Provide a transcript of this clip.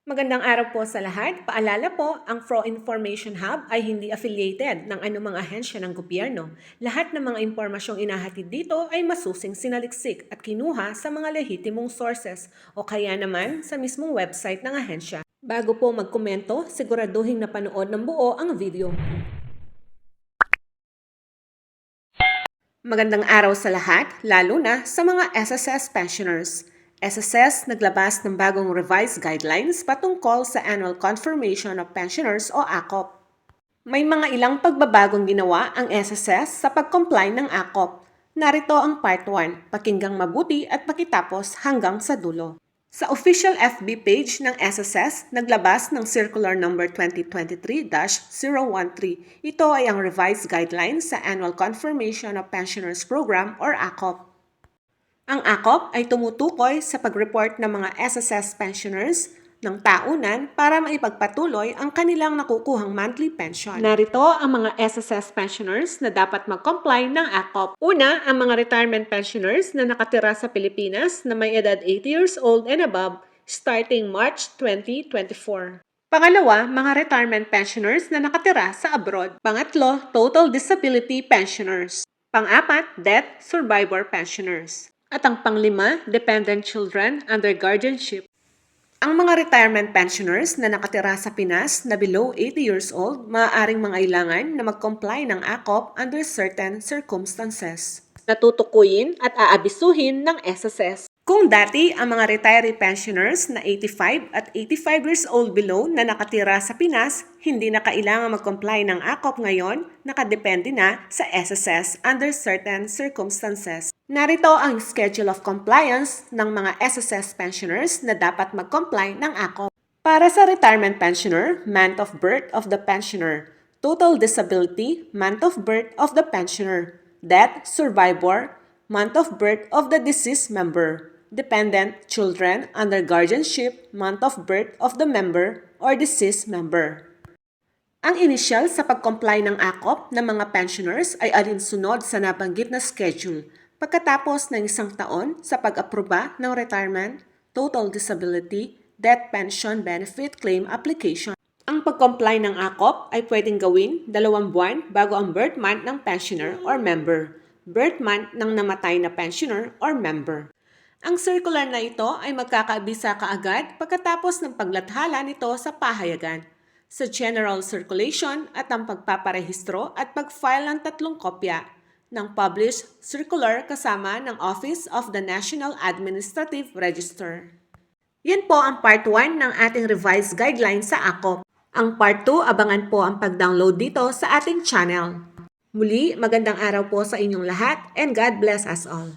Magandang araw po sa lahat. Paalala po, ang Pro Information Hub ay hindi affiliated ng anumang ahensya ng gobyerno. Lahat ng mga impormasyong inahatid dito ay masusing sinaliksik at kinuha sa mga lehitimong sources o kaya naman sa mismong website ng ahensya. Bago po magkomento, siguraduhin na panood ng buo ang video. Magandang araw sa lahat, lalo na sa mga SSS pensioners. SSS naglabas ng bagong revised guidelines patungkol sa Annual Confirmation of Pensioners o ACOP. May mga ilang pagbabagong ginawa ang SSS sa pag-comply ng ACOP. Narito ang Part 1, pakinggang mabuti at pakitapos hanggang sa dulo. Sa official FB page ng SSS, naglabas ng Circular Number 2023-013. Ito ay ang revised guidelines sa Annual Confirmation of Pensioners Program or ACOP. Ang ACOP ay tumutukoy sa pag-report ng mga SSS pensioners ng taunan para maipagpatuloy ang kanilang nakukuhang monthly pension. Narito ang mga SSS pensioners na dapat mag-comply ng ACOP. Una, ang mga retirement pensioners na nakatira sa Pilipinas na may edad 80 years old and above starting March 2024. Pangalawa, mga retirement pensioners na nakatira sa abroad. Pangatlo, total disability pensioners. Pang-apat, death survivor pensioners. At ang panglima, dependent children under guardianship. Ang mga retirement pensioners na nakatira sa Pinas na below 80 years old, maaaring mangailangan na mag-comply ng ACOP under certain circumstances. Natutukuyin at aabisuhin ng SSS. Kung dati ang mga retiree pensioners na 85 at 85 years old below na nakatira sa Pinas, hindi na kailangan mag-comply ng ACOP ngayon, nakadepende na sa SSS under certain circumstances. Narito ang schedule of compliance ng mga SSS pensioners na dapat mag-comply ng ACOP. Para sa retirement pensioner, month of birth of the pensioner. Total disability, month of birth of the pensioner. Death survivor, month of birth of the deceased member. Dependent children under guardianship, month of birth of the member or deceased member. Ang inisyal sa pag-comply ng ACOP ng mga pensioners ay alinsunod sa nabanggit na schedule pagkatapos ng isang taon sa pag-aproba ng retirement, total disability, death pension benefit claim application. Ang pag-comply ng ACOP ay pwedeng gawin 2 buwan bago ang birth month ng pensioner or member, birth month ng namatay na pensioner or member. Ang circular na ito ay magkakaabisa kaagad pagkatapos ng paglathala nito sa pahayagan, sa general circulation at ang pagpaparehistro at pag-file ng 3 kopya ng published circular kasama ng Office of the National Administrative Register. Yan po ang Part 1 ng ating revised guidelines sa ACOP. Ang Part 2, abangan po ang pag-download dito sa ating channel. Muli, magandang araw po sa inyong lahat and God bless us all.